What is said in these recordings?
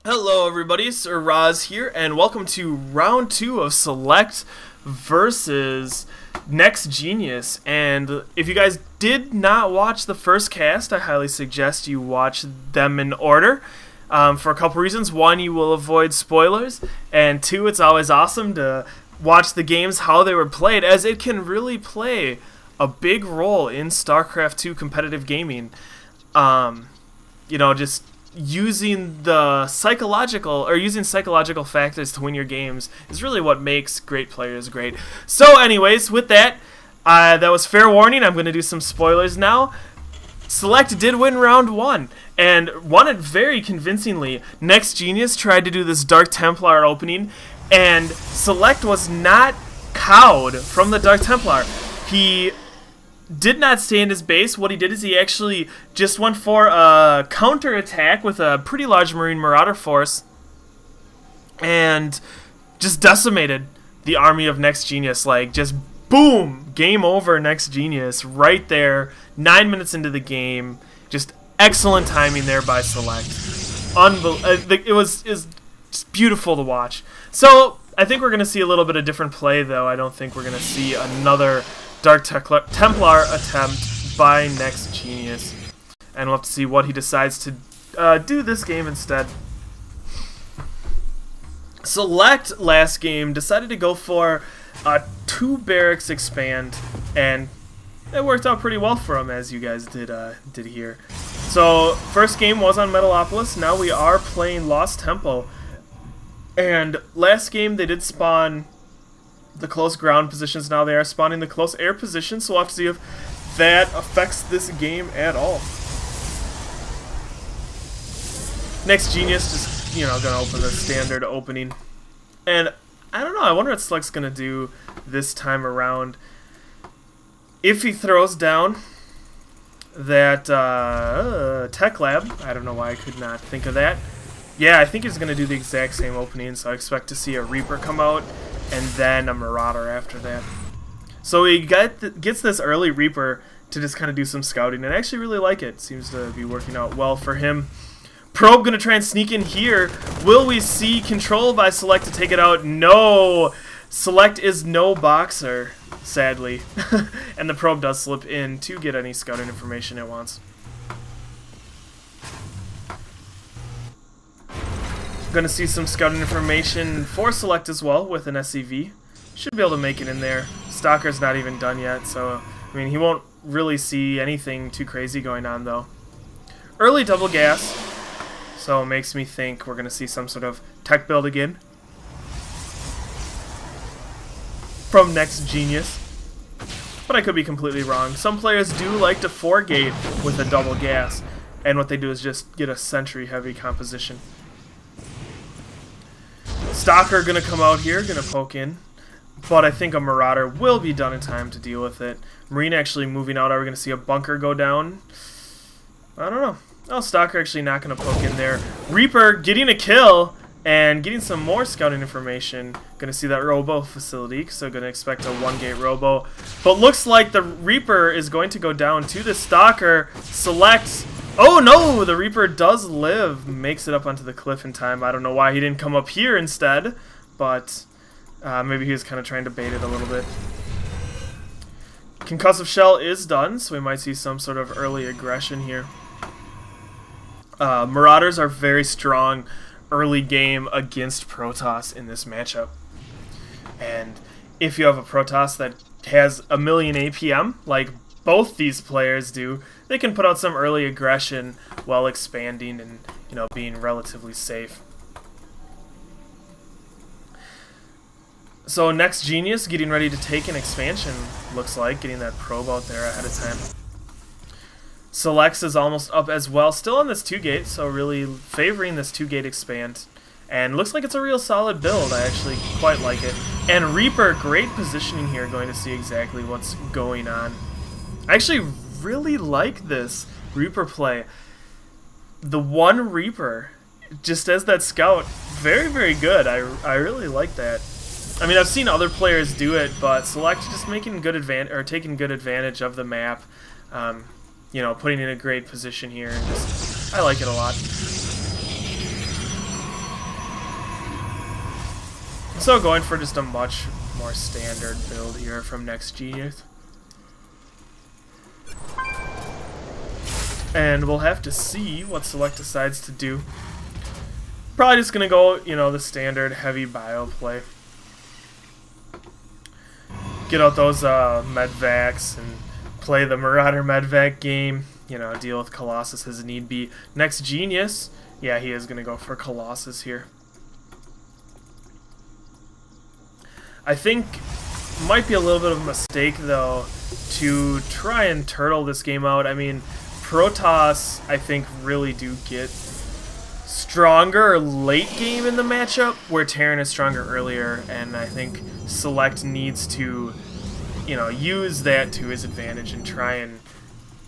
Hello everybody, Siraz here, and welcome to round 2 of Select versus NexGenius. And if you guys did not watch the first cast, I highly suggest you watch them in order for a couple reasons. One, you will avoid spoilers, and two, it's always awesome to watch the games how they were played, as it can really play a big role in StarCraft 2 competitive gaming. Just using psychological factors to win your games is really what makes great players great. So anyways, with that, that was fair warning. I'm going to do some spoilers now. Select did win round 1, and won it very convincingly. NexGenius tried to do this Dark Templar opening, and Select was not cowed from the Dark Templar. He did not stay in his base. What he did is he actually just went for a counter-attack with a pretty large Marine Marauder force and just decimated the army of NexGenius. Like, just boom! Game over, NexGenius. Right there, 9 minutes into the game. Just excellent timing there by Select. It was just beautiful to watch. So, I think we're going to see a little bit of different play, though. I don't think we're going to see another Dark Templar attempt by NexGenius, and we'll have to see what he decides to do this game instead. Select last game decided to go for a 2 barracks expand, and it worked out pretty well for him, as you guys did hear. So first game was on Metalopolis. Now we are playing Lost Tempo, and last game they did spawn the close ground positions. Now they are spawning the close air positions, so we'll have to see if that affects this game at all. NexGenius just, gonna open the standard opening. And I don't know, I wonder what Select's gonna do this time around. If he throws down that Tech Lab, I don't know why I could not think of that. Yeah, I think he's gonna do the exact same opening, so I expect to see a Reaper come out and then a Marauder after that. So he gets this early Reaper to just kind of do some scouting, and I actually really like it. Seems to be working out well for him. Probe gonna try and sneak in here. Will we see control by Select to take it out? No! Select is no boxer, sadly. And the Probe does slip in to get any scouting information it wants. Gonna see some scouting information for Select as well with an SCV. Should be able to make it in there. Stalker's not even done yet, so I mean he won't really see anything too crazy going on though. Early double gas, so it makes me think we're gonna see some sort of tech build again from NexGenius. But I could be completely wrong. Some players do like to 4-gate with a double gas, and what they do is just get a sentry heavy composition. Stalker gonna come out here, gonna poke in, but I think a Marauder will be done in time to deal with it. Marine actually moving out. Are we gonna see a bunker go down? I don't know. Oh, Stalker actually not gonna poke in there. Reaper getting a kill and getting some more scouting information. Gonna see that Robo facility, so gonna expect a 1-gate Robo. But looks like the Reaper is going to go down to the Stalker. Selects. Oh no, the Reaper does live, makes it up onto the cliff in time. I don't know why he didn't come up here instead, but maybe he was kind of trying to bait it a little bit. Concussive Shell is done, so we might see some sort of early aggression here. Marauders are very strong early game against Protoss in this matchup. And if you have a Protoss that has a million APM, like both these players do, they can put out some early aggression while expanding and, being relatively safe. So NexGenius getting ready to take an expansion, looks like, getting that probe out there ahead of time. Selects is almost up as well, still on this 2-gate, so really favoring this 2-gate expand. And looks like it's a real solid build. I actually quite like it. And Reaper, great positioning here, going to see exactly what's going on. I actually really like this Reaper play. The one Reaper, just as that scout, very, very good. I really like that. I mean, I've seen other players do it, but Select just making good taking good advantage of the map. you know, putting in a great position here. And just, I like it a lot. So going for just a much more standard build here from NexGenius. And we'll have to see what Select decides to do. Probably just gonna go, you know, the standard heavy bio play. Get out those medvacs and play the Marauder medvac game. You know, deal with Colossus as need be. NexGenius, yeah, he is gonna go for Colossus here. I think might be a little bit of a mistake though to try and turtle this game out. I mean, Protoss, I think, really do get stronger late game in the matchup, where Terran is stronger earlier, and I think Select needs to, you know, use that to his advantage and try and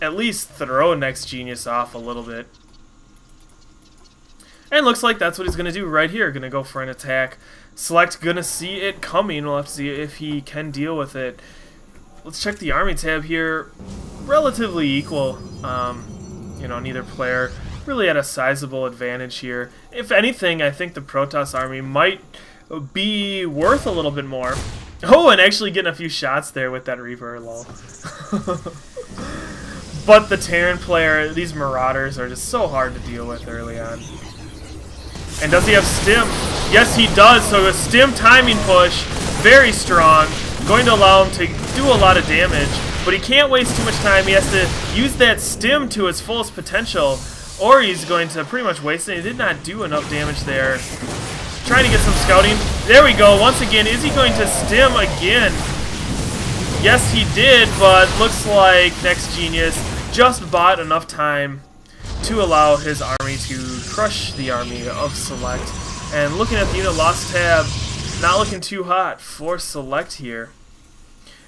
at least throw NexGenius off a little bit. And looks like that's what he's going to do right here. Going to go for an attack. Select going to see it coming. We'll have to see if he can deal with it. Let's check the army tab here. Relatively equal. You know, neither player really had a sizable advantage here. If anything, I think the Protoss army might be worth a little bit more. Oh, and actually getting a few shots there with that Reaper, lol. But the Terran player, these Marauders are just so hard to deal with early on. And does he have Stim? Yes, he does. So a Stim timing push, very strong, going to allow him to do a lot of damage. But he can't waste too much time. He has to use that Stim to its fullest potential, or he's going to pretty much waste it. He did not do enough damage there. Trying to get some scouting. There we go. Once again, is he going to Stim again? Yes, he did, but looks like NexGenius just bought enough time to allow his army to crush the army of Select. And looking at the unit loss tab, not looking too hot for Select here.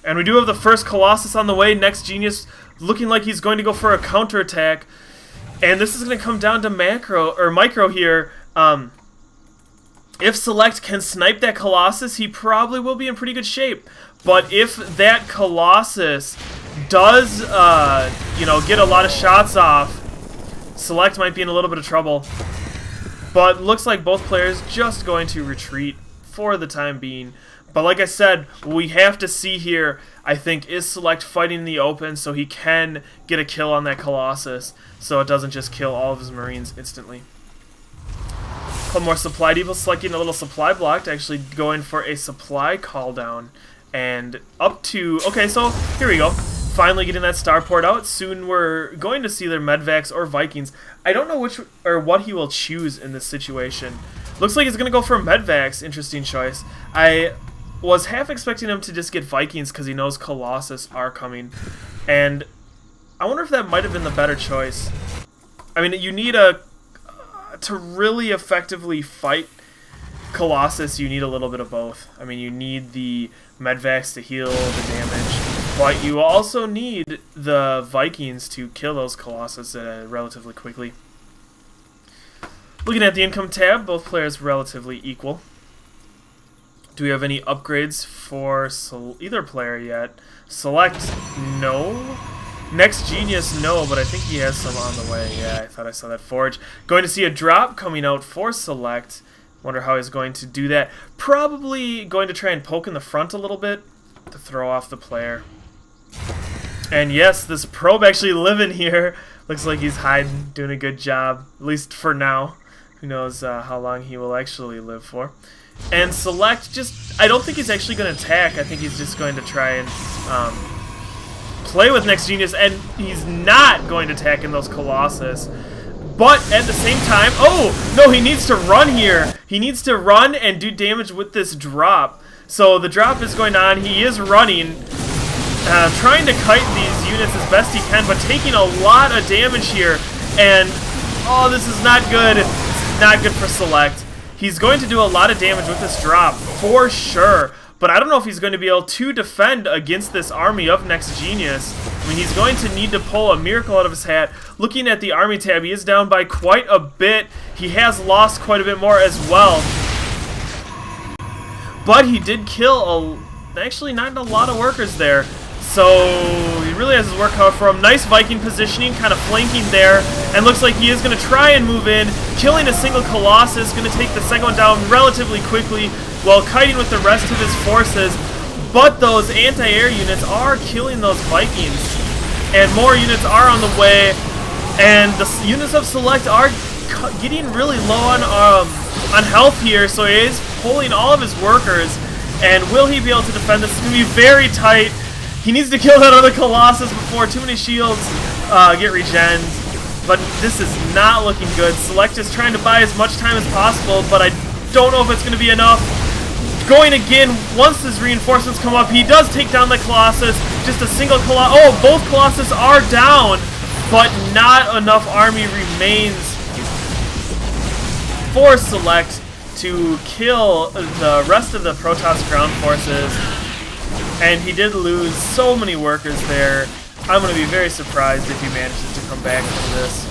And we do have the first Colossus on the way. NexGenius looking like he's going to go for a counterattack. And this is going to come down to micro here. If Select can snipe that Colossus, he probably will be in pretty good shape. But if that Colossus does, you know, get a lot of shots off, Select might be in a little bit of trouble. But looks like both players just going to retreat for the time being. But like I said, what we have to see here, I think, is Select fighting in the open so he can get a kill on that Colossus, so it doesn't just kill all of his Marines instantly. A couple more supply depots, selecting a little supply block to actually going for a supply call down. And up to... Okay, so here we go. Finally getting that starport out. Soon we're going to see their medvacs or Vikings. I don't know which or what he will choose in this situation. Looks like he's going to go for medvacs. Interesting choice. I was half expecting him to just get Vikings because he knows Colossus are coming. And I wonder if that might have been the better choice. I mean, you need a... to really effectively fight Colossus, you need a little bit of both. I mean, you need the medvacs to heal the damage, but you also need the Vikings to kill those Colossus relatively quickly. Looking at the income tab, both players relatively equal. Do we have any upgrades for either player yet? Select, no. NexGenius, no, but I think he has some on the way. Yeah, I thought I saw that forge. Going to see a drop coming out for Select. Wonder how he's going to do that. Probably going to try and poke in the front a little bit to throw off the player. And yes, this probe actually living here. Looks like he's hiding, doing a good job, at least for now. Who knows how long he will actually live for. And Select just, I don't think he's actually going to attack. I think he's just going to try and play with NexGenius, and he's not going to attack in those Colossus. But at the same time, oh, no, he needs to run here. He needs to run and do damage with this drop. So the drop is going on. He is running, trying to kite these units as best he can, but taking a lot of damage here. And, oh, this is not good. It's not good for Select. He's going to do a lot of damage with this drop, for sure. But I don't know if he's going to be able to defend against this army of NexGenius. I mean, he's going to need to pull a miracle out of his hat. Looking at the army tab, he is down by quite a bit. He has lost quite a bit more as well. But he did kill, actually not a lot of workers there. So he really has his work cut for him. Nice Viking positioning, kind of flanking there. And looks like he is going to try and move in, killing a single Colossus. Going to take the second one down relatively quickly. while kiting with the rest of his forces. But those anti-air units are killing those Vikings, and more units are on the way. And the units of Select are getting really low on health here, so he is pulling all of his workers. And will he be able to defend this? It's going to be very tight. He needs to kill that other Colossus before too many shields get regened. But this is not looking good. Select is trying to buy as much time as possible, but I don't know if it's going to be enough. Going again, once his reinforcements come up, he does take down the Colossus. Just a single Colossus. Oh, both Colossus are down, but not enough army remains for Select to kill the rest of the Protoss ground forces. And he did lose so many workers there. I'm going to be very surprised if he manages to come back from this.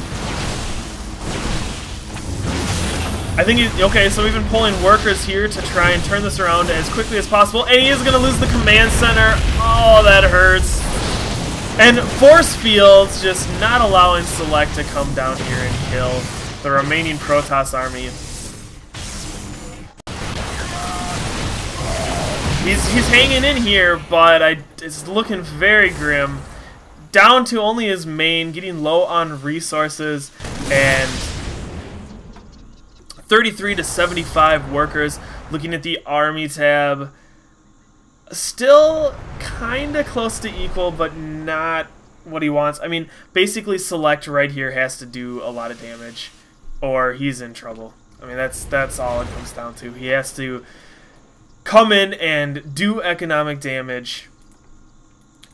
I think he's... Okay, so we've been pulling workers here to try and turn this around as quickly as possible. And he is going to lose the command center. Oh, that hurts. And force fields just not allowing Select to come down here and kill the remaining Protoss army. He's hanging in here, but it's looking very grim. Down to only his main, getting low on resources, and 33 to 75 workers. Looking at the army tab, still kind of close to equal, but not what he wants. I mean, basically Select right here has to do a lot of damage, or he's in trouble. I mean, that's all it comes down to. He has to come in and do economic damage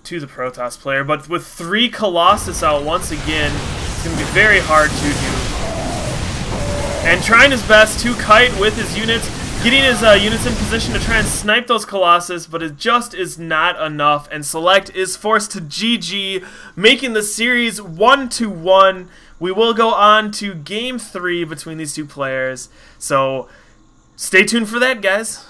to the Protoss player, but with 3 Colossus out once again, it's going to be very hard to do. And trying his best to kite with his units, getting his units in position to try and snipe those Colossus, but it just is not enough, and Select is forced to GG, making the series 1-1. We will go on to Game 3 between these two players, so stay tuned for that, guys.